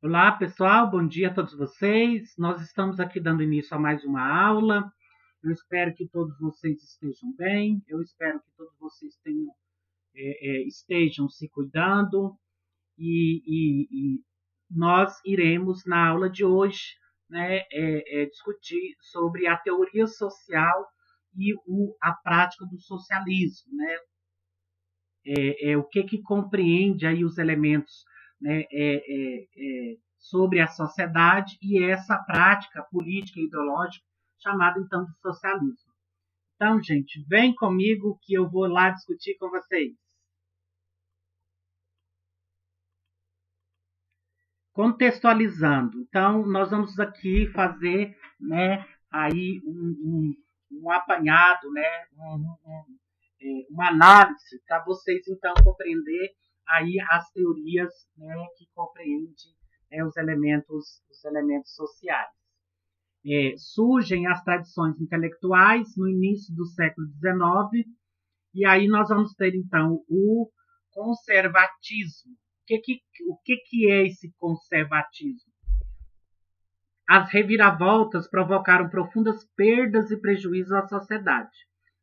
Olá, pessoal, bom dia a todos vocês. Nós estamos aqui dando início a mais uma aula. Eu espero que todos vocês estejam bem. Eu espero que todos vocês estejam se cuidando. E nós iremos, na aula de hoje, né, discutir sobre a teoria social e a prática do socialismo, né? O que compreende aí os elementos, né, sobre a sociedade e essa prática política e ideológica chamada então de socialismo. Então, gente, vem comigo que eu vou lá discutir com vocês. Contextualizando, então nós vamos aqui fazer, né, aí um apanhado, né, uma análise para vocês então compreender aí as teorias, né, que compreendem os elementos sociais. Surgem as tradições intelectuais no início do século XIX, e aí nós vamos ter então o conservatismo. O que é esse conservatismo? As reviravoltas provocaram profundas perdas e prejuízos à sociedade.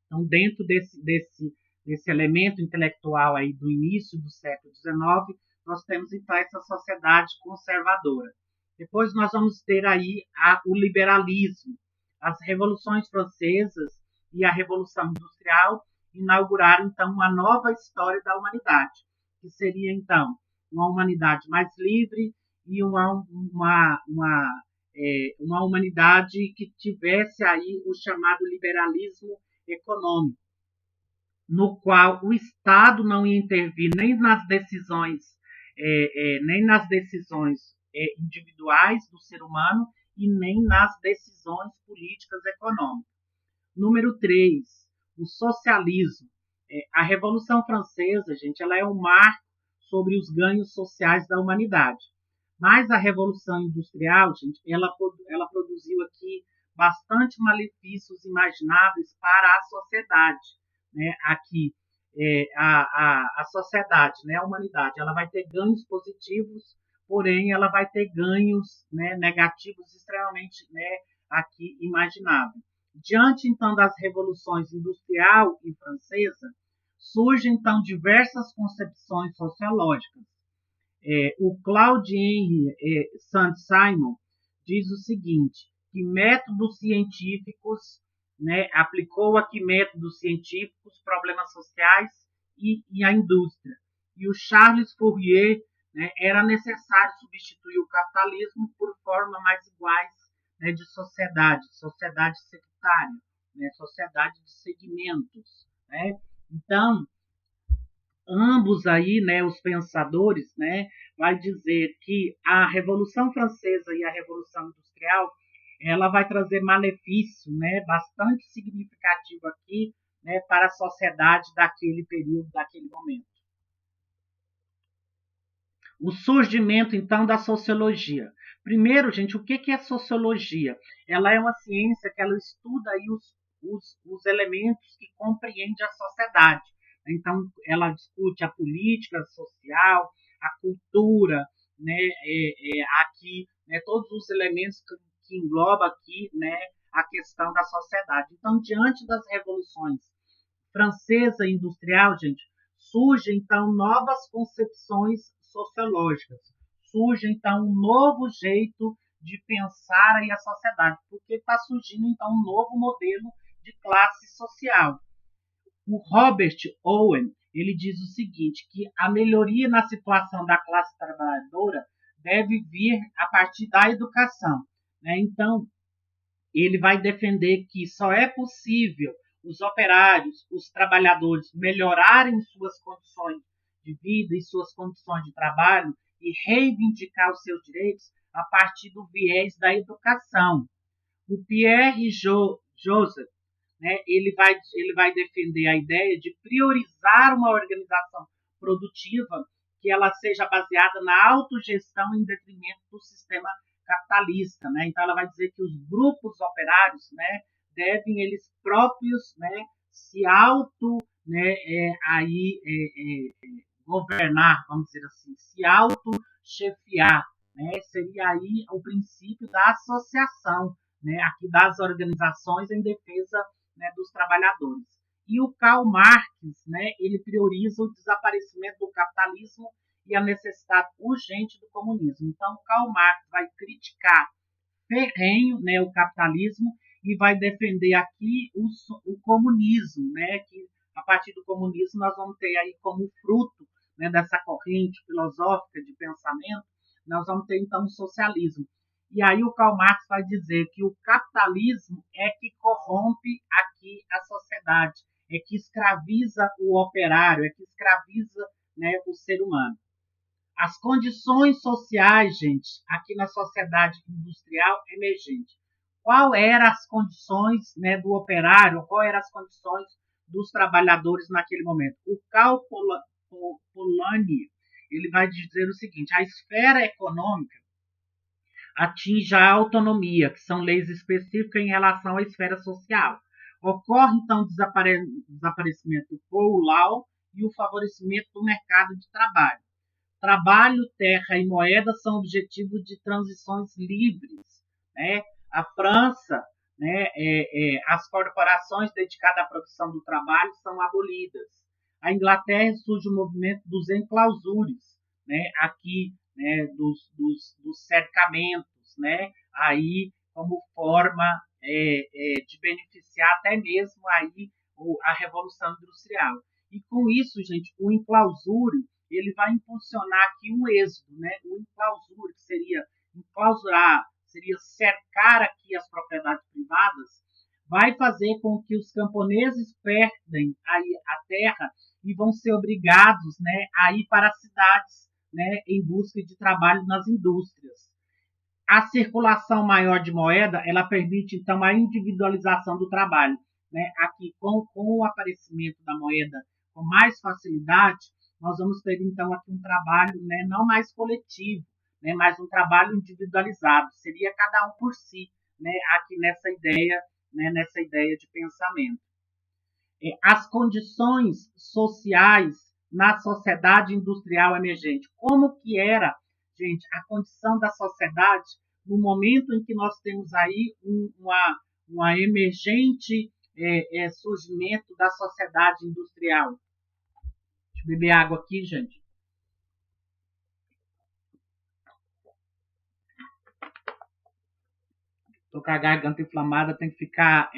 Então, dentro desse elemento intelectual aí do início do século XIX, nós temos então essa sociedade conservadora. Depois nós vamos ter aí o liberalismo. As revoluções francesas e a Revolução Industrial inauguraram então uma nova história da humanidade, que seria então uma humanidade mais livre e uma humanidade que tivesse aí o chamado liberalismo econômico, no qual o Estado não ia intervir nem nas decisões individuais do ser humano e nem nas decisões políticas econômicas. Número 3, o socialismo. A Revolução Francesa, gente, ela é um marco sobre os ganhos sociais da humanidade. Mas a Revolução Industrial, gente, ela produziu aqui bastante malefícios imagináveis para a sociedade, né? Aqui, a sociedade, né? A humanidade, ela vai ter ganhos positivos, porém ela vai ter ganhos, né, negativos extremamente, né, aqui imagináveis. Diante, então, das revoluções industrial e francesa, surgem, então, diversas concepções sociológicas. O Claude-Henri Saint-Simon diz o seguinte, que métodos científicos, né, aplicou aqui métodos científicos, problemas sociais e a indústria. E o Charles Fourier, né, era necessário substituir o capitalismo por formas mais iguais, né, de sociedade sectária, né, sociedade de segmentos, né? Então, ambos aí, né, os pensadores, né, vai dizer que a Revolução Francesa e a Revolução Industrial, ela vai trazer malefício, né, bastante significativo aqui, né, para a sociedade daquele período, daquele momento. O surgimento, então, da sociologia. Primeiro, gente, o que é sociologia? Ela é uma ciência que ela estuda aí os elementos que compreendem a sociedade. Então, ela discute a política social, a cultura, né, aqui, né, todos os elementos que engloba aqui, né, a questão da sociedade. Então, diante das revoluções francesa e industrial, gente, surgem, então, novas concepções sociológicas. Surge, então, um novo jeito de pensar aí a sociedade, porque está surgindo, então, um novo modelo de classe social. O Robert Owen, ele diz o seguinte, que a melhoria na situação da classe trabalhadora deve vir a partir da educação, né? Então, ele vai defender que só é possível os operários, os trabalhadores melhorarem suas condições de vida e suas condições de trabalho e reivindicar os seus direitos a partir do viés da educação. O Pierre Joseph, né, ele vai defender a ideia de priorizar uma organização produtiva que ela seja baseada na autogestão em detrimento do sistema capitalista, né? Então ela vai dizer que os grupos operários, né, devem eles próprios, né, se auto, né, governar, vamos dizer assim, se auto chefiar, né? Seria aí o princípio da associação, né? Aqui das organizações em defesa, né, dos trabalhadores. E o Karl Marx, né, ele prioriza o desaparecimento do capitalismo e a necessidade urgente do comunismo. Então, Karl Marx vai criticar ferrenho, né, o capitalismo e vai defender aqui o comunismo, né, que a partir do comunismo nós vamos ter aí como fruto, né, dessa corrente filosófica de pensamento, nós vamos ter então o socialismo. E aí o Karl Marx vai dizer que o capitalismo é que corrompe aqui a sociedade, é que escraviza o operário, é que escraviza, né, o ser humano. As condições sociais, gente, aqui na sociedade industrial emergente. Qual eram as condições, né, do operário, qual eram as condições dos trabalhadores naquele momento? O Karl Polanyi, ele vai dizer o seguinte: a esfera econômica atinge a autonomia, que são leis específicas em relação à esfera social. Ocorre, então, o desaparecimento do Poor Law e o favorecimento do mercado de trabalho. Trabalho, terra e moeda são objetivos de transições livres, né? A França, né, as corporações dedicadas à produção do trabalho são abolidas. A Inglaterra surge o movimento dos enclausures, né, aqui, né, dos cercamentos, né, aí como forma de beneficiar até mesmo aí a Revolução Industrial. E com isso, gente, o enclausure ele vai impulsionar aqui um êxodo, né? O enclausura, que seria enclausurar, seria cercar aqui as propriedades privadas, vai fazer com que os camponeses perdem aí a terra e vão ser obrigados, né, a ir para as cidades, né, em busca de trabalho nas indústrias. A circulação maior de moeda, ela permite, então, a individualização do trabalho, né? Aqui, com o aparecimento da moeda com mais facilidade, nós vamos ter, então, aqui um trabalho, né, não mais coletivo, né, mas um trabalho individualizado. Seria cada um por si, né, aqui nessa ideia, né, nessa ideia de pensamento. As condições sociais na sociedade industrial emergente. Como que era, gente, a condição da sociedade no momento em que nós temos aí uma emergente surgimento da sociedade industrial? Deixa eu beber água aqui, gente. Estou com a garganta inflamada, tem que ficar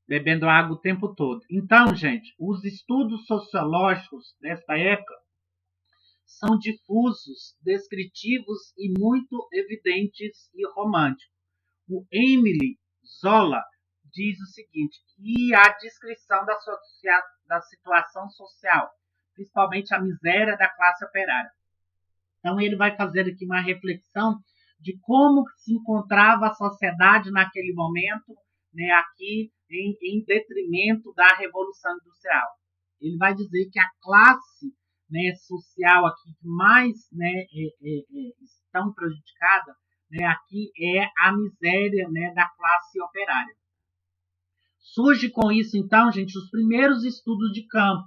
bebendo água o tempo todo. Então, gente, os estudos sociológicos desta época são difusos, descritivos e muito evidentes e românticos. O Emile Zola diz o seguinte: e a descrição da situação social, principalmente a miséria da classe operária. Então ele vai fazer aqui uma reflexão de como se encontrava a sociedade naquele momento, né, aqui em detrimento da Revolução Industrial. Ele vai dizer que a classe, né, social aqui que mais, né, estão prejudicada, né, aqui é a miséria, né, da classe operária. Surge com isso, então, gente, os primeiros estudos de campo,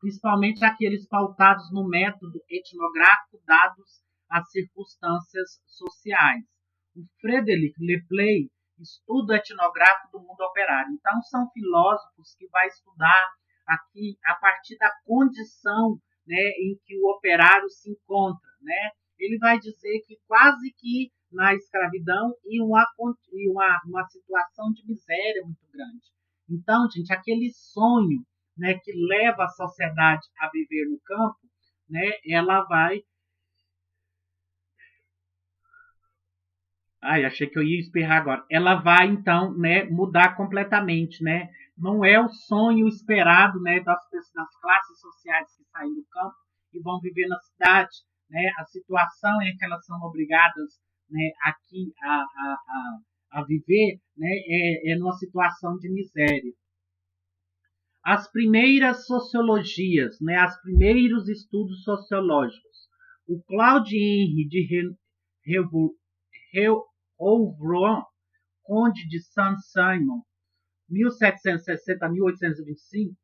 principalmente aqueles pautados no método etnográfico dados às circunstâncias sociais. O Frederic Lepley estuda etnográfico do mundo operário. Então, são filósofos que vai estudar aqui a partir da condição, né, em que o operário se encontra, né? Ele vai dizer que quase que na escravidão e uma situação de miséria muito grande. Então, gente, aquele sonho, né, que leva a sociedade a viver no campo, né, ela vai... Ai, achei que eu ia espirrar agora. Ela vai, então, né, mudar completamente, né? Não é o sonho esperado, né, das classes sociais que saem do campo e vão viver na cidade, né? A situação em que elas são obrigadas, né, aqui a viver, né, é numa situação de miséria. As primeiras sociologias, né, os primeiros estudos sociológicos. O Claude Henry de Rouvron, conde de Saint-Simon, 1760 a 1825,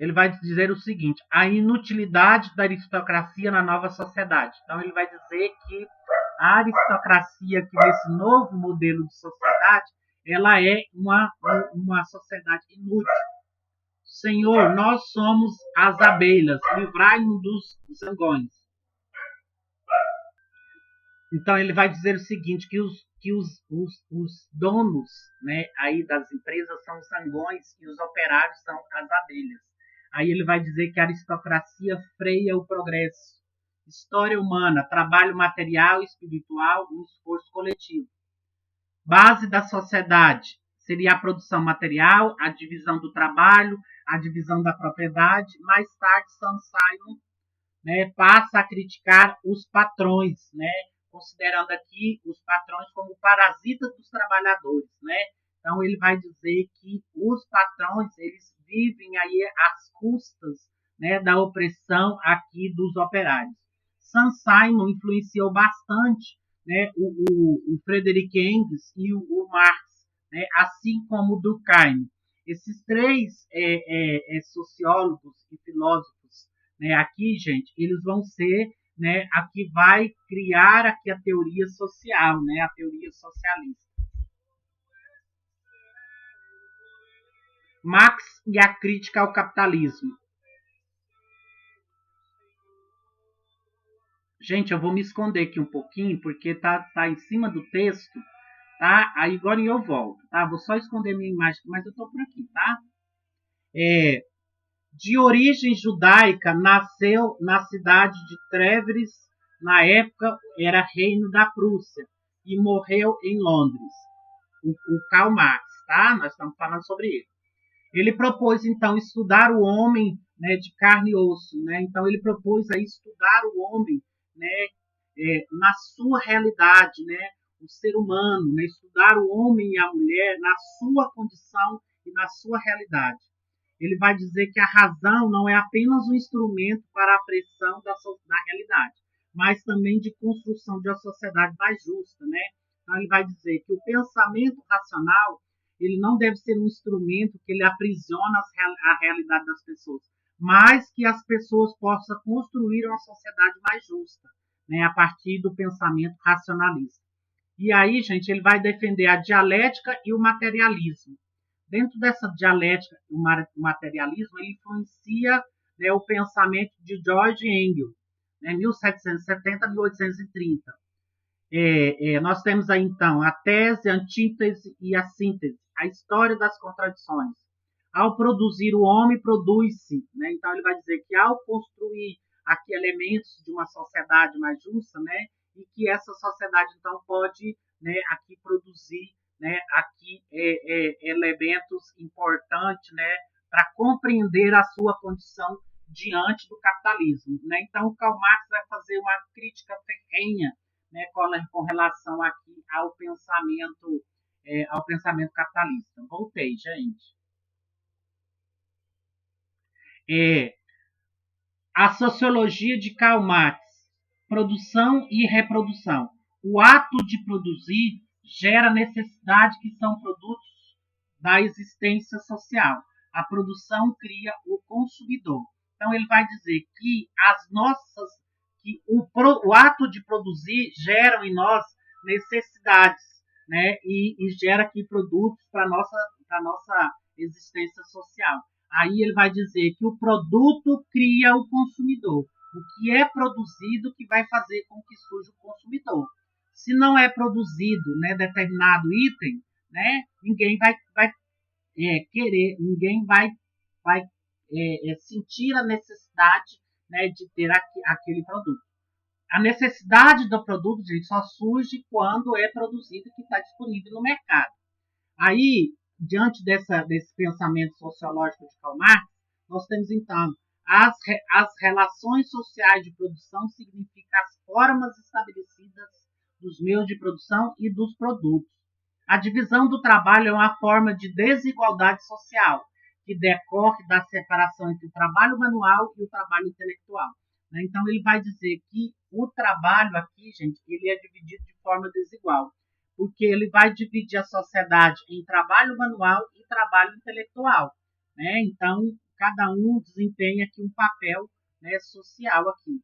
ele vai dizer o seguinte: a inutilidade da aristocracia na nova sociedade. Então, ele vai dizer que a aristocracia, que nesse novo modelo de sociedade, ela é uma sociedade inútil. Senhor, nós somos as abelhas, livrai-nos dos zangões. Então, ele vai dizer o seguinte, que os donos, né, aí das empresas são os zangões e os operários são as abelhas. Aí ele vai dizer que a aristocracia freia o progresso. História humana, trabalho material e espiritual, um esforço coletivo. Base da sociedade seria a produção material, a divisão do trabalho, a divisão da propriedade. Mais tarde, Sam Simon, né, passa a criticar os patrões, né, considerando aqui os patrões como parasitas dos trabalhadores, né? Então ele vai dizer que os patrões eles vivem aí às custas, né, da opressão aqui dos operários. Sam Simon influenciou bastante, né, o Frederick Engels e o Marx, né, assim como o Durkheim. Esses três sociólogos e filósofos, né, aqui, gente, eles vão ser, né, a que vai criar aqui a teoria social, né, a teoria socialista. Marx e a crítica ao capitalismo. Gente, eu vou me esconder aqui um pouquinho, porque tá em cima do texto, tá? Aí agora eu volto, tá? Vou só esconder minha imagem, mas eu tô por aqui, tá? De origem judaica, nasceu na cidade de Trèves, na época era reino da Prússia, e morreu em Londres. O Karl Marx, tá? Nós estamos falando sobre ele. Ele propôs, então, estudar o homem, né, de carne e osso, né? Então, ele propôs aí estudar o homem, né, na sua realidade, né? O ser humano, né? Estudar o homem e a mulher na sua condição e na sua realidade. Ele vai dizer que a razão não é apenas um instrumento para a pressão da realidade, mas também de construção de uma sociedade mais justa, né? Então, ele vai dizer que o pensamento racional ele não deve ser um instrumento que ele aprisiona a realidade das pessoas, mas que as pessoas possam construir uma sociedade mais justa, né, a partir do pensamento racionalista. E aí, gente, ele vai defender a dialética e o materialismo. Dentro dessa dialética e o materialismo, ele influencia, né, o pensamento de George Engels, né, 1770 a 1830. Nós temos aí, então, a tese, a antítese e a síntese, a história das contradições. Ao produzir o homem, produz-se. Né? Então, ele vai dizer que ao construir aqui elementos de uma sociedade mais justa, né, e que essa sociedade, então, pode, né, aqui produzir, né, aqui elementos importantes, né, para compreender a sua condição diante do capitalismo. Né? Então, o Karl Marx vai fazer uma crítica ferrenha, né, com relação aqui ao pensamento capitalista. Voltei, gente. A sociologia de Karl Marx, produção e reprodução. O ato de produzir gera necessidade que são produtos da existência social. A produção cria o consumidor. Então ele vai dizer que o ato de produzir gera em nós necessidades, né? E gera aqui produtos para nossa existência social. Aí ele vai dizer que o produto cria o consumidor. O que é produzido que vai fazer com que surja o consumidor. Se não é produzido, né, determinado item, né, ninguém vai querer, ninguém vai sentir a necessidade, né, de ter aquele produto. A necessidade do produto, gente, só surge quando é produzido e que está disponível no mercado. Aí, diante desse pensamento sociológico de Karl Marx, nós temos, então, as relações sociais de produção significam as formas estabelecidas dos meios de produção e dos produtos. A divisão do trabalho é uma forma de desigualdade social, que decorre da separação entre o trabalho manual e o trabalho intelectual. Então, ele vai dizer que o trabalho aqui, gente, ele é dividido de forma desigual, porque ele vai dividir a sociedade em trabalho manual e trabalho intelectual. Né? Então, cada um desempenha aqui um papel, né, social aqui.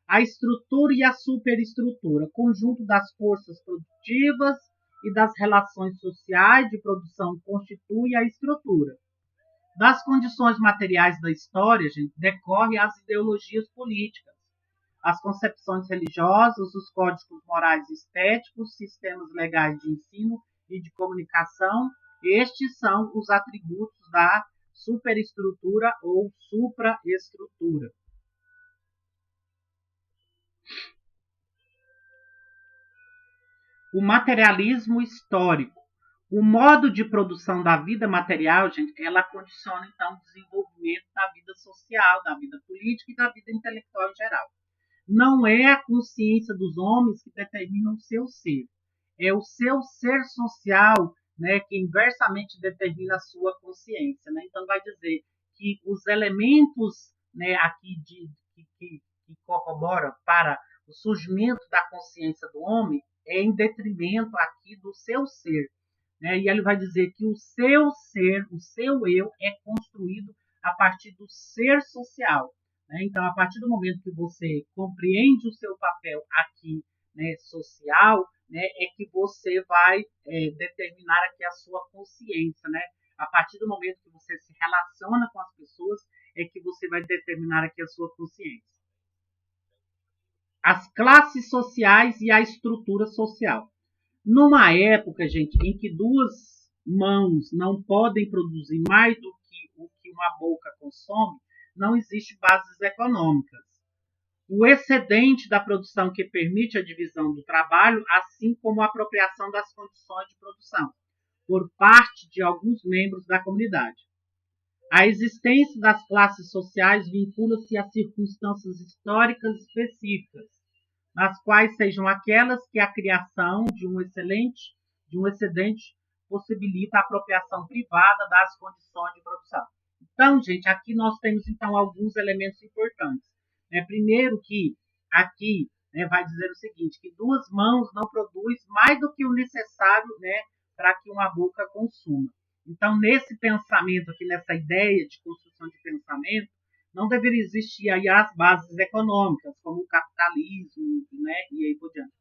A estrutura e a superestrutura, conjunto das forças produtivas e das relações sociais de produção constitui a estrutura. Das condições materiais da história, gente, decorre as ideologias políticas, as concepções religiosas, os códigos morais e estéticos, sistemas legais de ensino e de comunicação. Estes são os atributos da superestrutura ou supraestrutura. O materialismo histórico. O modo de produção da vida material, gente, ela condiciona, então, o desenvolvimento da vida social, da vida política e da vida intelectual em geral. Não é a consciência dos homens que determina o seu ser. É o seu ser social, né, que inversamente determina a sua consciência. Né? Então, vai dizer que os elementos, né, aqui que corroboram para o surgimento da consciência do homem é em detrimento aqui do seu ser. Né? E ele vai dizer que o seu ser, o seu eu, é construído a partir do ser social. Né? Então, a partir do momento que você compreende o seu papel aqui, né, social, né, é que você vai determinar aqui a sua consciência. Né? A partir do momento que você se relaciona com as pessoas, é que você vai determinar aqui a sua consciência. As classes sociais e a estrutura social. Numa época, gente, em que duas mãos não podem produzir mais do que o que uma boca consome, não existe bases econômicas. O excedente da produção que permite a divisão do trabalho, assim como a apropriação das condições de produção, por parte de alguns membros da comunidade. A existência das classes sociais vincula-se a circunstâncias históricas específicas, nas quais sejam aquelas que a criação de um excedente possibilita a apropriação privada das condições de produção. Então, gente, aqui nós temos então alguns elementos importantes. Primeiro que aqui, né, vai dizer o seguinte, que duas mãos não produzem mais do que o necessário, né, para que uma boca consuma. Então, nesse pensamento aqui, nessa ideia de construção de pensamento, não deveria existir aí as bases econômicas, como o capitalismo, né, e aí por diante.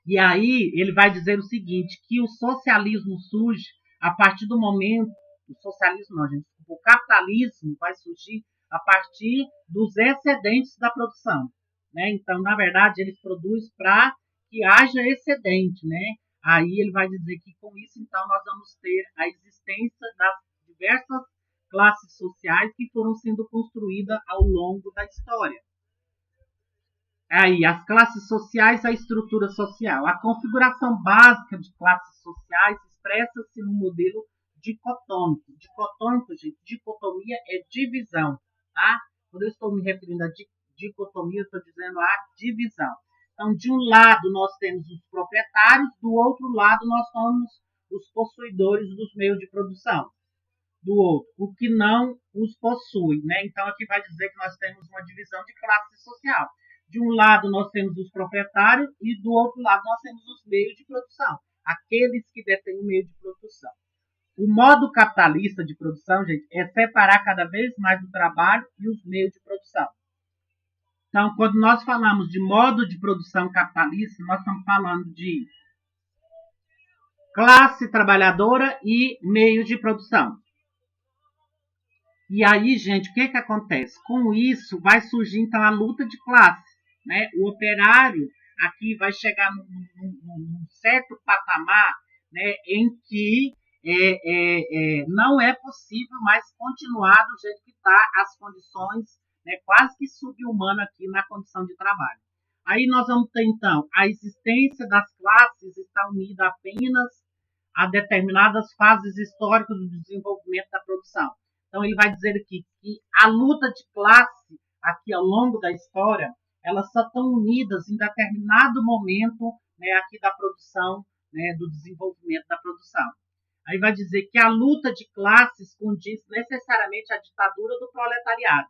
E aí ele vai dizer o seguinte, que o socialismo surge a partir do momento, o socialismo não, gente, o capitalismo vai surgir a partir dos excedentes da produção. Né? Então, na verdade, eles produzem para que haja excedente, né? Aí ele vai dizer que com isso, então, nós vamos ter a existência das diversas classes sociais que foram sendo construídas ao longo da história. Aí, as classes sociais, a estrutura social. A configuração básica de classes sociais expressa-se no modelo dicotômico. Dicotômico, gente, dicotomia é divisão, tá? Quando eu estou me referindo a dicotomia, eu estou dizendo a divisão. Então, de um lado nós temos os proprietários, do outro lado nós temos os possuidores dos meios de produção. Do outro, o que não os possui, né? Então, aqui vai dizer que nós temos uma divisão de classe social. De um lado nós temos os proprietários e do outro lado nós temos os meios de produção, aqueles que detêm o meio de produção. O modo capitalista de produção, gente, é separar cada vez mais o trabalho e os meios de produção. Então, quando nós falamos de modo de produção capitalista, nós estamos falando de classe trabalhadora e meio de produção. E aí, gente, o que acontece? Com isso, vai surgir, então, a luta de classe. Né? O operário aqui vai chegar num certo patamar, né, em que não é possível mais continuar do jeito que está as condições, né, quase que subhumanas aqui na condição de trabalho. Aí nós vamos ter, então, a existência das classes está unida apenas a determinadas fases históricas do desenvolvimento da produção. Então, ele vai dizer aqui que a luta de classe, aqui ao longo da história, elas só estão unidas em determinado momento, né, aqui da produção, né, do desenvolvimento da produção. Aí vai dizer que a luta de classes condiz necessariamente à ditadura do proletariado.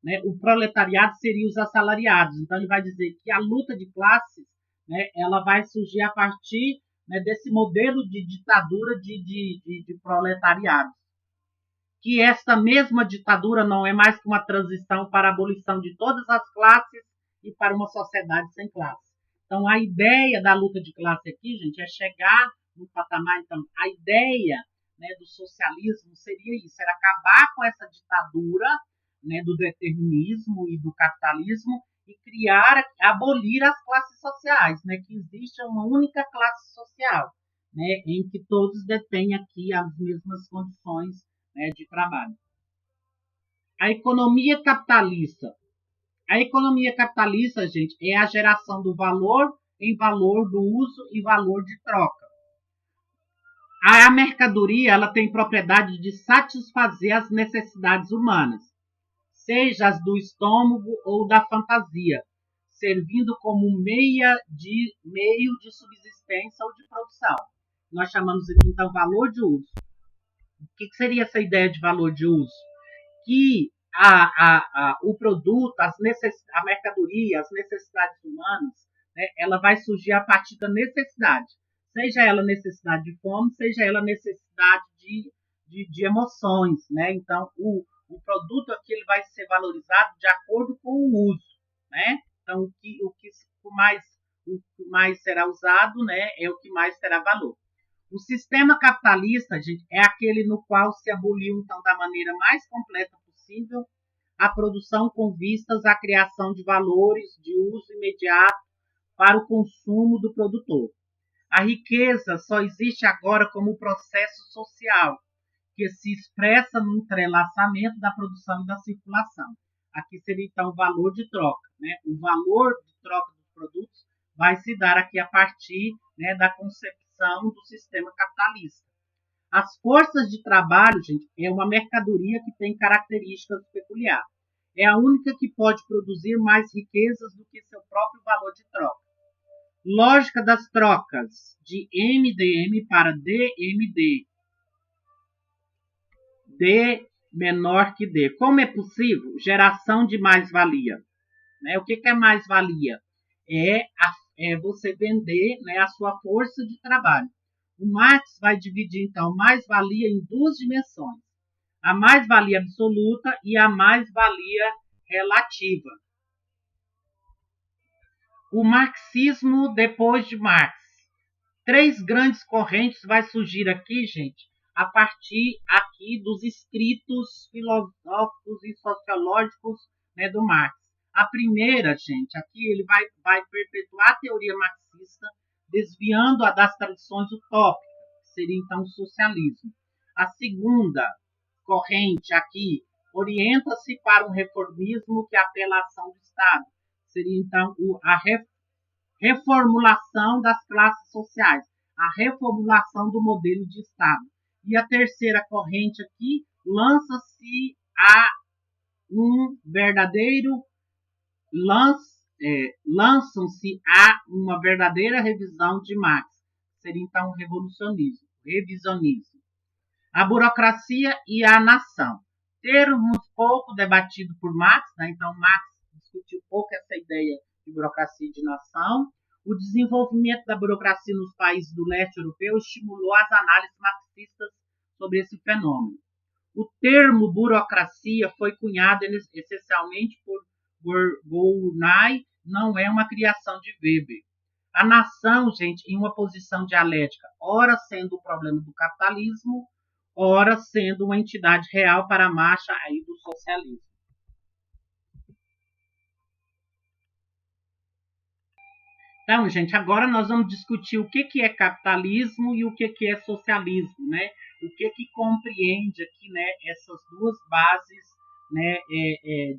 Né? O proletariado seria os assalariados. Então, ele vai dizer que a luta de classes, né, ela vai surgir a partir, né, desse modelo de ditadura de proletariado. que esta mesma ditadura não é mais que uma transição para a abolição de todas as classes e para uma sociedade sem classe. Então, a ideia da luta de classe aqui, gente, é chegar no patamar. Então, a ideia, né, do socialismo seria isso, era acabar com essa ditadura, né, do determinismo e do capitalismo e criar, abolir as classes sociais, né, que existe uma única classe social, né, em que todos detêm aqui as mesmas condições, né, de trabalho. A economia capitalista. A economia capitalista, gente, é a geração do valor em valor do uso e valor de troca. A mercadoria, ela tem propriedade de satisfazer as necessidades humanas, seja as do estômago ou da fantasia, servindo como meio de subsistência ou de produção. Nós chamamos aqui, então, valor de uso. O que seria essa ideia de valor de uso? Que o produto, a mercadoria, as necessidades humanas, né, ela vai surgir a partir da necessidade. Seja ela necessidade de fome, seja ela necessidade de emoções. Né? Então, o produto aqui ele vai ser valorizado de acordo com o uso. Né? Então, o que mais será usado, né, é o que mais terá valor. O sistema capitalista, gente, é aquele no qual se aboliu, então, da maneira mais completa possível, a produção com vistas à criação de valores de uso imediato para o consumo do produtor. A riqueza só existe agora como processo social, que se expressa no entrelaçamento da produção e da circulação. Aqui seria, então, o valor de troca. Né? O valor de troca dos produtos vai se dar aqui a partir, né, da concepção do sistema capitalista. As forças de trabalho, gente, é uma mercadoria que tem características peculiares. É a única que pode produzir mais riquezas do que seu próprio valor de troca. Lógica das trocas de MDM para DMD. D menor que D. Como é possível? Geração de mais-valia. Né? O que é mais-valia? É você vender, né, a sua força de trabalho. O Marx vai dividir, então, mais-valia em duas dimensões. A mais-valia absoluta e a mais-valia relativa. O marxismo depois de Marx. Três grandes correntes vai surgir aqui, gente, a partir aqui dos escritos filosóficos e sociológicos, né, do Marx. A primeira, gente, aqui ele vai perpetuar a teoria marxista, desviando-a das tradições utópicas, que seria então o socialismo. A segunda corrente aqui orienta-se para um reformismo que apela à ação do Estado. Seria então a reformulação das classes sociais, a reformulação do modelo de Estado. E a terceira corrente aqui lança-se a um verdadeiro lançam-se a uma verdadeira revisão de Marx. Seria então o revisionismo. A burocracia e a nação. Termos pouco debatido por Marx, né? Então Marx discutiu pouco essa ideia de burocracia e de nação. O desenvolvimento da burocracia nos países do leste europeu estimulou as análises marxistas sobre esse fenômeno. O termo burocracia foi cunhado essencialmente por Gournay, não é uma criação de Weber. A nação, gente, em uma posição dialética, ora sendo o problema do capitalismo, ora sendo uma entidade real para a marcha aí do socialismo. Então, gente, agora nós vamos discutir o que é capitalismo e o que é socialismo, né? O que compreende aqui, né, essas duas bases, né,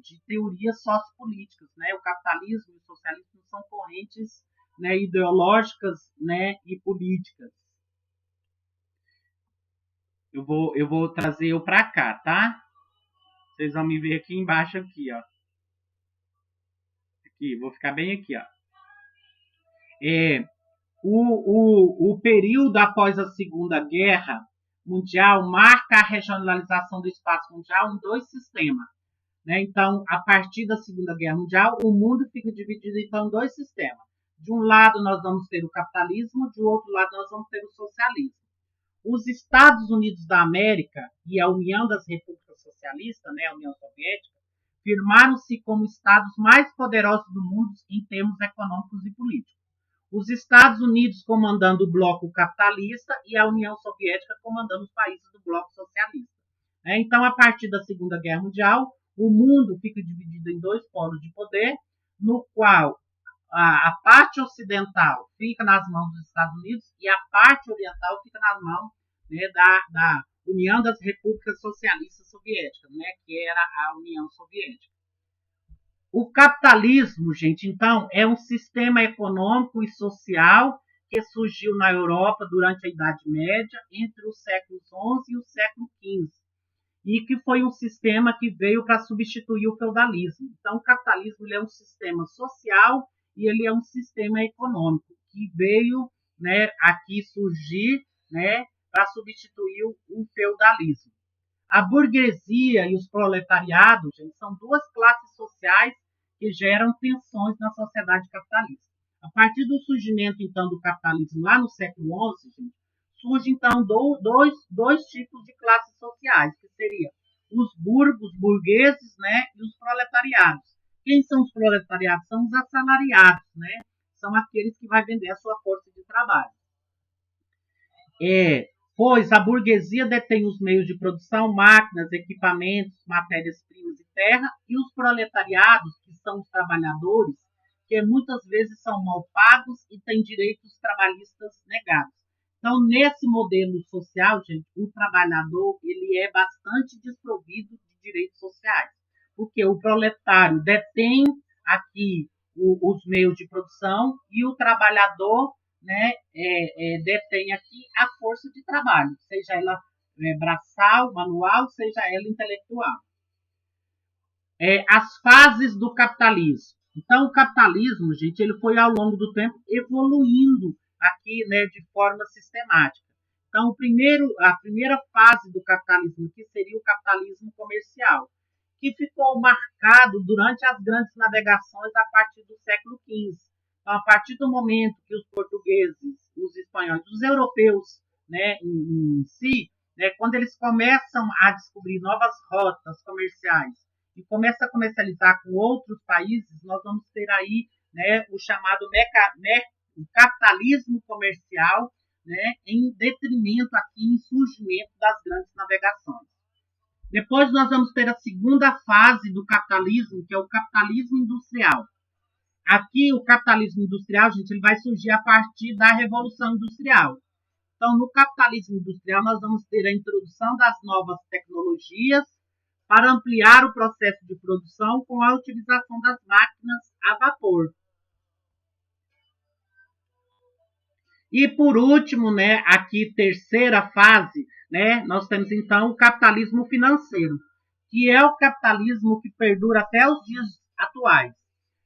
de teorias sociopolíticas, né? O capitalismo e o socialismo são correntes, né, ideológicas, né, e políticas. Eu vou trazer eu para cá, tá? Vocês vão me ver aqui embaixo, aqui, ó. Aqui, vou ficar bem aqui, ó. O período após a Segunda Guerra Mundial marca a regionalização do espaço mundial em dois sistemas. Né? Então, a partir da Segunda Guerra Mundial, o mundo fica dividido então, em dois sistemas. De um lado, nós vamos ter o capitalismo, de outro lado, nós vamos ter o socialismo. Os Estados Unidos da América e a União das Repúblicas Socialistas, né, a União Soviética, firmaram-se como estados mais poderosos do mundo em termos econômicos e políticos. Os Estados Unidos comandando o bloco capitalista e a União Soviética comandando os países do bloco socialista. Então, a partir da Segunda Guerra Mundial, o mundo fica dividido em dois polos de poder, no qual a parte ocidental fica nas mãos dos Estados Unidos e a parte oriental fica nas mãos, né, da União das Repúblicas Socialistas Soviéticas, né, que era a União Soviética. O capitalismo, gente, então, é um sistema econômico e social que surgiu na Europa durante a Idade Média, entre os séculos XI e o século XV, e que foi um sistema que veio para substituir o feudalismo. Então, o capitalismo ele é um sistema social e ele é um sistema econômico que veio, né, aqui surgir, né, para substituir o feudalismo. A burguesia e os proletariados, gente, são duas classes sociais que geram tensões na sociedade capitalista. A partir do surgimento, então, do capitalismo lá no século XI, gente, surgem, então, dois tipos de classes sociais, que seriam os burgueses, né, e os proletariados. Quem são os proletariados? São os assalariados, né? São aqueles que vão vender a sua força de trabalho. Pois a burguesia detém os meios de produção, máquinas, equipamentos, matérias-primas e terra, e os proletariados, que são os trabalhadores, que muitas vezes são mal pagos e têm direitos trabalhistas negados. Então, nesse modelo social, gente, o trabalhador ele é bastante desprovido de direitos sociais, porque o proletário detém aqui os meios de produção e o trabalhador, né, detém aqui a força de trabalho, seja ela braçal, manual, seja ela intelectual. As fases do capitalismo. Então, o capitalismo, gente, ele foi ao longo do tempo evoluindo aqui, né, de forma sistemática. Então, a primeira fase do capitalismo aqui seria o capitalismo comercial, que ficou marcado durante as grandes navegações a partir do século XV. Então, a partir do momento que os portugueses, os espanhóis, os europeus, né, em si, né, quando eles começam a descobrir novas rotas comerciais e começam a comercializar com outros países, nós vamos ter aí, né, o chamado o capitalismo comercial, né, em detrimento aqui, em surgimento das grandes navegações. Depois nós vamos ter a segunda fase do capitalismo, que é o capitalismo industrial. Aqui o capitalismo industrial, gente, ele vai surgir a partir da Revolução Industrial. Então, no capitalismo industrial, nós vamos ter a introdução das novas tecnologias para ampliar o processo de produção com a utilização das máquinas a vapor. E por último, né, aqui terceira fase, né, nós temos então o capitalismo financeiro, que é o capitalismo que perdura até os dias atuais.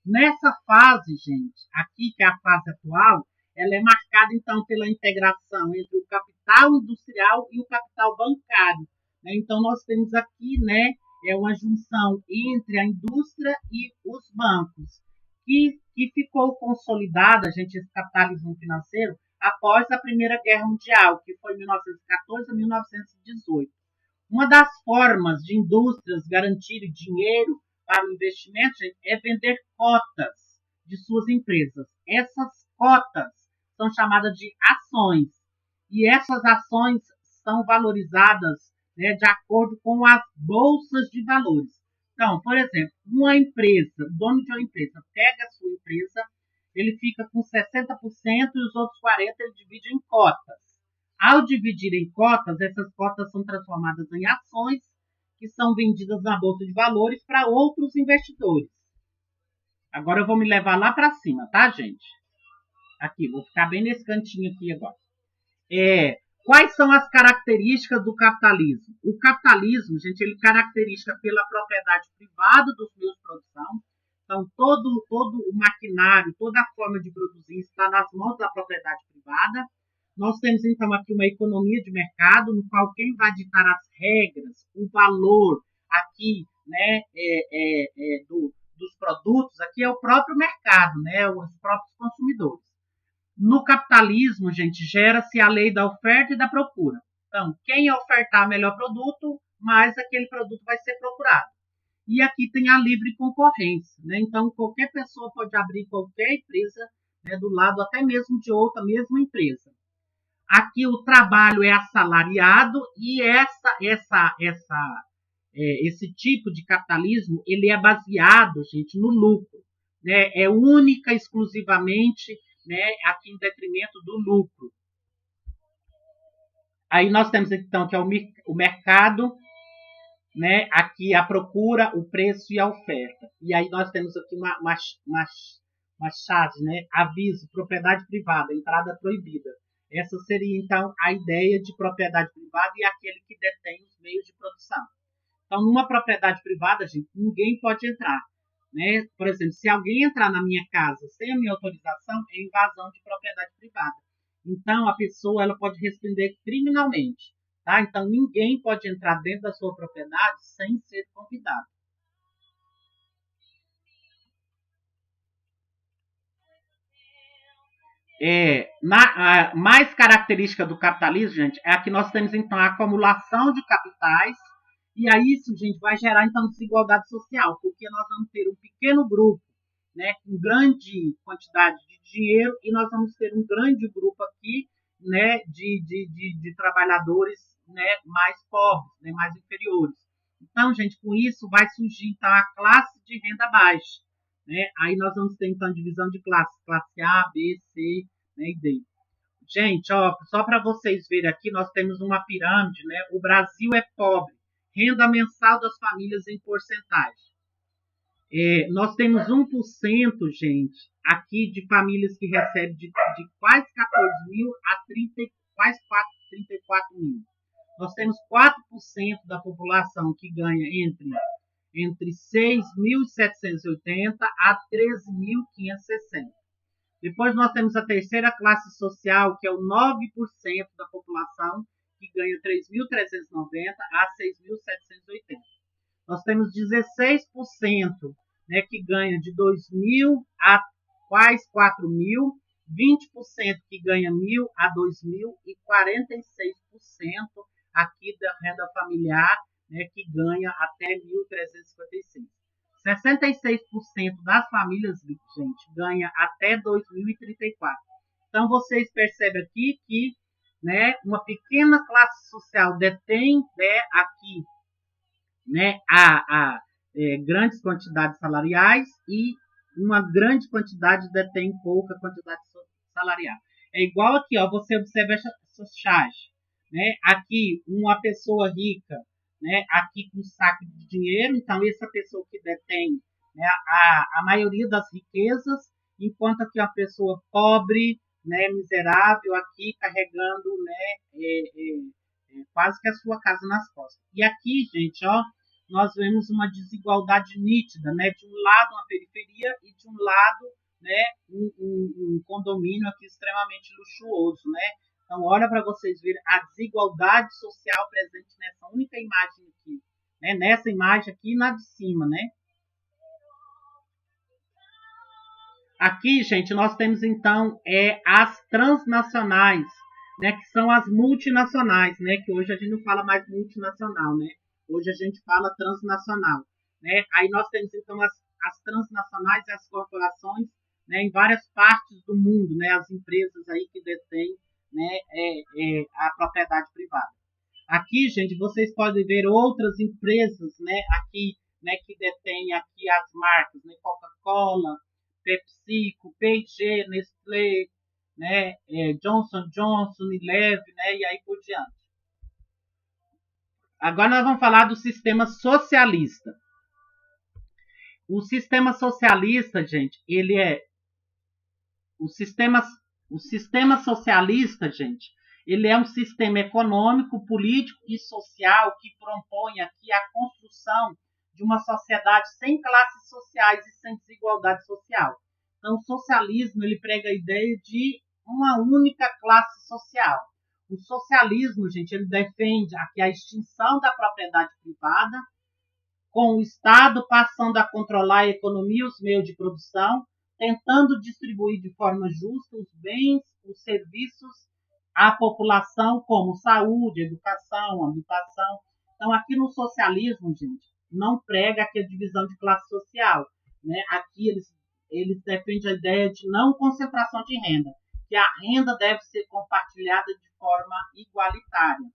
Nessa fase, gente, aqui que é a fase atual, ela é marcada então pela integração entre o capital industrial e o capital bancário. Né? Então nós temos aqui, né, uma junção entre a indústria e os bancos, que ficou consolidada, gente, esse capitalismo financeiro após a Primeira Guerra Mundial, que foi de 1914 a 1918. Uma das formas de indústrias garantirem dinheiro para o investimento é vender cotas de suas empresas. Essas cotas são chamadas de ações, e essas ações são valorizadas, né, de acordo com as bolsas de valores. Então, por exemplo, uma empresa, o dono de uma empresa pega a sua empresa, ele fica com 60% e os outros 40% ele divide em cotas. Ao dividir em cotas, essas cotas são transformadas em ações que são vendidas na bolsa de valores para outros investidores. Agora eu vou me levar lá para cima, tá, gente? Aqui, vou ficar bem nesse cantinho aqui agora. Quais são as características do capitalismo? O capitalismo, gente, ele caracteriza pela propriedade privada dos meios de produção. Então, todo o maquinário, toda a forma de produzir está nas mãos da propriedade privada. Nós temos, então, aqui uma economia de mercado, no qual quem vai ditar as regras, o valor aqui, né, dos produtos, aqui é o próprio mercado, né, os próprios consumidores. No capitalismo, gente, gera-se a lei da oferta e da procura. Então, quem ofertar melhor produto, mais aquele produto vai ser procurado. E aqui tem a livre concorrência, né? Então, qualquer pessoa pode abrir qualquer empresa, né, do lado até mesmo de outra mesma empresa. Aqui o trabalho é assalariado e esse tipo de capitalismo ele é baseado, gente, no lucro, né? É única exclusivamente, né, aqui em detrimento do lucro. Aí nós temos então que é o mercado, né? Aqui a procura, o preço e a oferta. E aí nós temos aqui uma chave, né? Aviso, propriedade privada, entrada proibida. Essa seria então a ideia de propriedade privada e aquele que detém os meios de produção. Então, numa propriedade privada, gente, ninguém pode entrar, né? Por exemplo, se alguém entrar na minha casa sem a minha autorização, é invasão de propriedade privada. Então, a pessoa ela pode responder criminalmente, tá? Então, ninguém pode entrar dentro da sua propriedade sem ser convidado. A mais característica do capitalismo, gente, é a que nós temos, então, a acumulação de capitais, e aí isso, gente, vai gerar, então, desigualdade social, porque nós vamos ter um pequeno grupo, né, com grande quantidade de dinheiro, e nós vamos ter um grande grupo aqui, né, de trabalhadores, né, mais pobres, né, mais inferiores. Então, gente, com isso vai surgir, então, a classe de renda baixa, né? Aí nós vamos ter, então, divisão de classes, classe A, B, C, né, e D. Gente, ó, só para vocês verem aqui, nós temos uma pirâmide, né? O Brasil é pobre. Renda mensal das famílias em porcentagem. Nós temos 1%, gente, aqui de famílias que recebem de quase 14 mil a 30, quase 34 mil. Nós temos 4% da população que ganha entre 6.780 a 13.560. Depois nós temos a terceira classe social, que é o 9% da população, que ganha 3.390 a 6.780. Nós temos 16%, né, que ganha de 2.000 a quase 4.000, 20% que ganha 1.000 a 2.000 e 46% aqui da renda familiar, né, que ganha até 1.356. 66% das famílias, gente, ganha até 2034. Então, vocês percebem aqui que, né, uma pequena classe social detém, né, aqui, né, grandes quantidades salariais e uma grande quantidade detém pouca quantidade salarial. É igual aqui, ó, você observa essa charge, né? Aqui, uma pessoa rica, né, aqui com um saco de dinheiro, então essa pessoa que detém, né, a maioria das riquezas, enquanto aqui uma pessoa pobre, né, miserável, aqui carregando, né, quase que a sua casa nas costas. E aqui, gente, ó, nós vemos uma desigualdade nítida, né, de um lado uma periferia e de um lado, né, um condomínio aqui extremamente luxuoso, né. Então, olha para vocês verem a desigualdade social presente nessa única imagem aqui, né? Nessa imagem aqui e na de cima, né? Aqui, gente, nós temos então as transnacionais, né? Que são as multinacionais, né? Que hoje a gente não fala mais multinacional, né? Hoje a gente fala transnacional, né? Aí nós temos então as transnacionais e as corporações, né? Em várias partes do mundo, né? As empresas aí que detêm, né? A propriedade privada. Aqui, gente, vocês podem ver outras empresas, né? Aqui, né? Que detêm aqui as marcas, né? Coca-Cola, PepsiCo, P&G, Nestlé, né? Johnson Johnson, Unilever, né? E aí por diante. Agora nós vamos falar do sistema socialista. O sistema socialista, gente, ele é o sistema socialista, gente, ele é um sistema econômico, político e social que propõe aqui a construção de uma sociedade sem classes sociais e sem desigualdade social. Então, o socialismo ele prega a ideia de uma única classe social. O socialismo, gente, ele defende aqui a extinção da propriedade privada, com o Estado passando a controlar a economia e os meios de produção, tentando distribuir de forma justa os bens, os serviços à população, como saúde, educação, habitação. Então, aqui no socialismo, gente, não prega aqui a divisão de classe social, né? Aqui eles defendem a ideia de não concentração de renda, que a renda deve ser compartilhada de forma igualitária.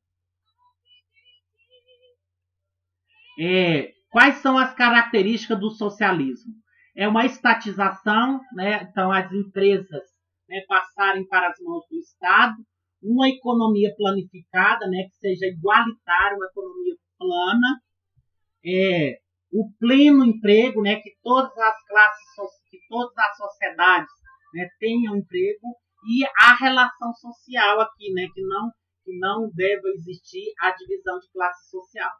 Quais são as características do socialismo? É uma estatização, né? Então as empresas, né, passarem para as mãos do Estado, uma economia planificada, né, que seja igualitária, uma economia plana, o pleno emprego, né, que todas as classes, que todas as sociedades, né, tenham emprego, e a relação social aqui, né, que não deve existir a divisão de classe social.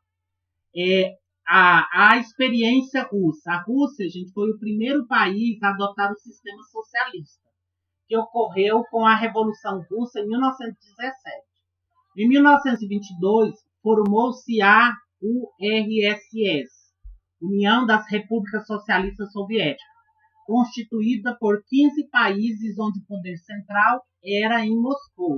A experiência russa. A Rússia, gente, foi o primeiro país a adotar o sistema socialista, que ocorreu com a Revolução Russa em 1917. Em 1922, formou-se a URSS, União das Repúblicas Socialistas Soviéticas, constituída por 15 países, onde o poder central era em Moscou.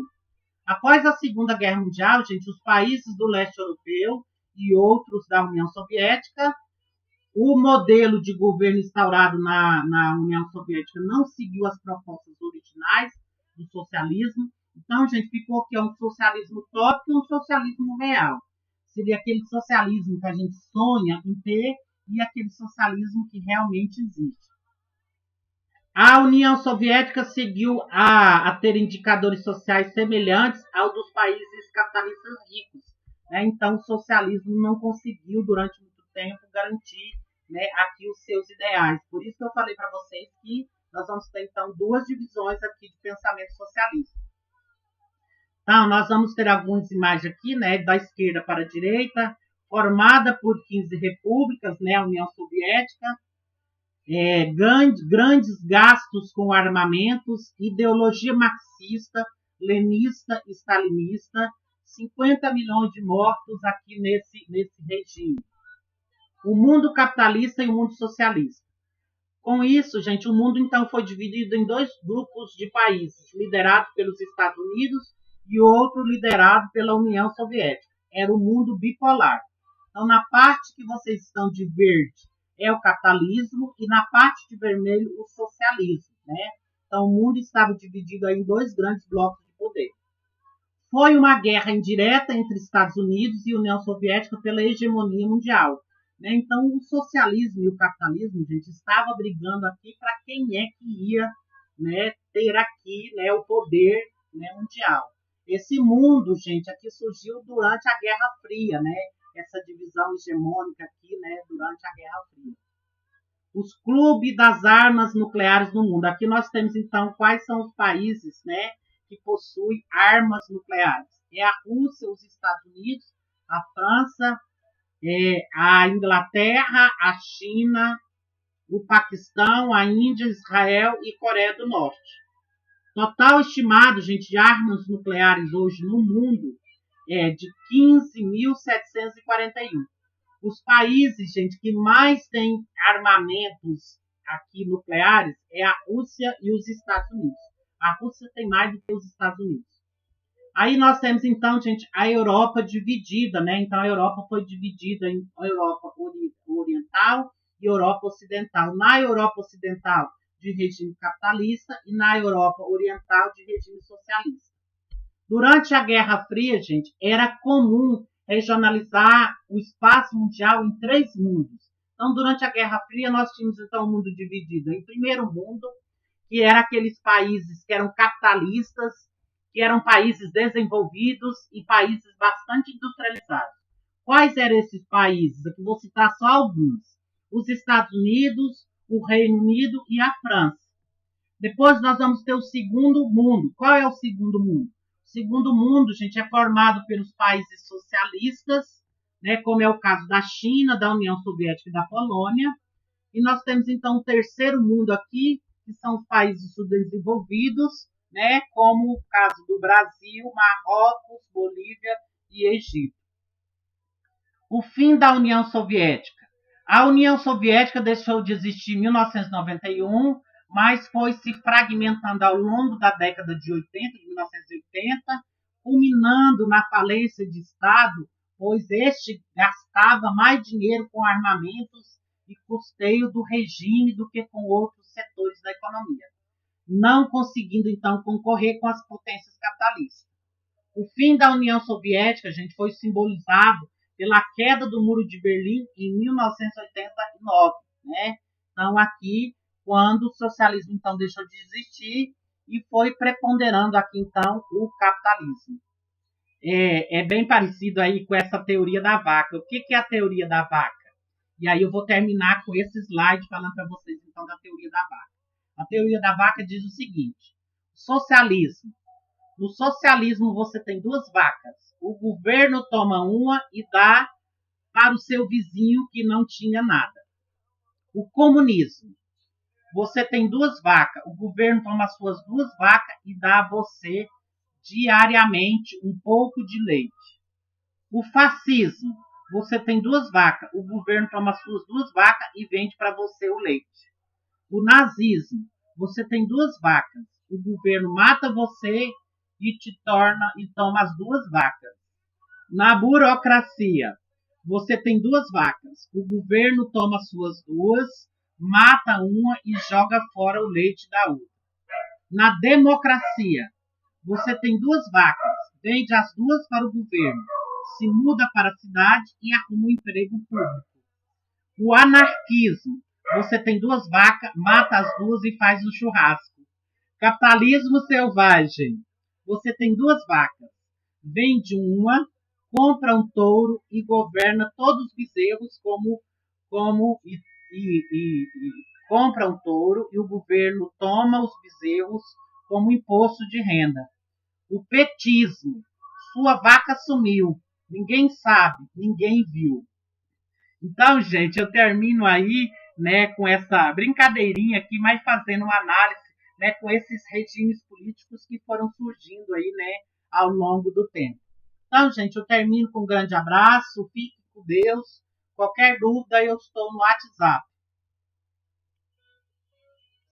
Após a Segunda Guerra Mundial, gente, os países do leste europeu e outros da União Soviética, o modelo de governo instaurado na União Soviética não seguiu as propostas originais do socialismo. Então, gente, ficou que é um socialismo utópico e um socialismo real. Seria aquele socialismo que a gente sonha em ter e aquele socialismo que realmente existe. A União Soviética seguiu a ter indicadores sociais semelhantes ao dos países capitalistas ricos. Né? Então, o socialismo não conseguiu, durante muito tempo, garantir, né, aqui os seus ideais. Por isso que eu falei para vocês que nós vamos ter, então, duas divisões aqui de pensamento socialista. Então, nós vamos ter algumas imagens aqui, né, da esquerda para a direita, formada por 15 repúblicas, né, a União Soviética, grandes gastos com armamentos, ideologia marxista, lenista e stalinista, 50 milhões de mortos aqui nesse regime. O mundo capitalista e o mundo socialista. Com isso, gente, o mundo então foi dividido em dois grupos de países, liderado pelos Estados Unidos e outro liderado pela União Soviética. Era o mundo bipolar. Então, na parte que vocês estão de verde é o capitalismo e na parte de vermelho o socialismo, né? Então, o mundo estava dividido aí em dois grandes blocos de poder. Foi uma guerra indireta entre Estados Unidos e União Soviética pela hegemonia mundial. Né? Então, o socialismo e o capitalismo, gente, estavam brigando aqui para quem é que ia, né, ter aqui, né, o poder, né, mundial. Esse mundo, gente, aqui surgiu durante a Guerra Fria, né? Essa divisão hegemônica aqui, né, durante a Guerra Fria. Os clubes das armas nucleares no mundo. Aqui nós temos, então, quais são os países, né, que possuem armas nucleares. É a Rússia, os Estados Unidos, a França, a Inglaterra, a China, o Paquistão, a Índia, Israel e Coreia do Norte. Total estimado, gente, de armas nucleares hoje no mundo é de 15.741. Os países, gente, que mais têm armamentos aqui nucleares é a Rússia e os Estados Unidos. A Rússia tem mais do que os Estados Unidos. Aí nós temos, então, gente, a Europa dividida, né? Então, a Europa foi dividida em Europa Oriental e Europa Ocidental. Na Europa Ocidental, de regime capitalista, e na Europa Oriental, de regime socialista. Durante a Guerra Fria, gente, era comum regionalizar o espaço mundial em 3 mundos. Então, durante a Guerra Fria, nós tínhamos, então, o mundo dividido em primeiro mundo, que eram aqueles países que eram capitalistas, que eram países desenvolvidos e países bastante industrializados. Quais eram esses países? Aqui vou citar só alguns. Os Estados Unidos, o Reino Unido e a França. Depois nós vamos ter o segundo mundo. Qual é o segundo mundo? O segundo mundo, gente, é formado pelos países socialistas, né, como é o caso da China, da União Soviética e da Polônia. E nós temos, então, o terceiro mundo aqui, que são os países subdesenvolvidos, né, como o caso do Brasil, Marrocos, Bolívia e Egito. O fim da União Soviética. A União Soviética deixou de existir em 1991, mas foi se fragmentando ao longo da década de 80, de 1980, culminando na falência de Estado, pois este gastava mais dinheiro com armamentos e custeio do regime do que com outros setores da economia, não conseguindo então concorrer com as potências capitalistas. O fim da União Soviética, gente, foi simbolizado pela queda do Muro de Berlim em 1989, né? Então aqui, quando o socialismo então deixou de existir e foi preponderando aqui então o capitalismo. É bem parecido aí com essa teoria da vaca. O que é a teoria da vaca? E aí eu vou terminar com esse slide falando para vocês então da teoria da vaca. A teoria da vaca diz o seguinte: socialismo. No socialismo você tem duas vacas. O governo toma uma e dá para o seu vizinho que não tinha nada. O comunismo. Você tem duas vacas. O governo toma as suas duas vacas e dá a você diariamente um pouco de leite. O fascismo. Você tem duas vacas. O governo toma as suas duas vacas e vende para você o leite. O nazismo. Você tem duas vacas. O governo mata você e te torna e toma as duas vacas. Na burocracia, você tem duas vacas. O governo toma as suas duas, mata uma e joga fora o leite da outra. Na democracia, você tem duas vacas. Vende as duas para o governo, se muda para a cidade e arruma um emprego público. O anarquismo, você tem duas vacas, mata as duas e faz um churrasco. Capitalismo selvagem, você tem duas vacas, vende uma, compra um touro e governa todos os bezerros compra um touro e o governo toma os bezerros como imposto de renda. O petismo, sua vaca sumiu, ninguém sabe, ninguém viu. Então, gente, eu termino aí, né, com essa brincadeirinha aqui, mas fazendo uma análise, né, com esses regimes políticos que foram surgindo aí, né, ao longo do tempo. Então, gente, eu termino com um grande abraço, fique com Deus. Qualquer dúvida, eu estou no WhatsApp.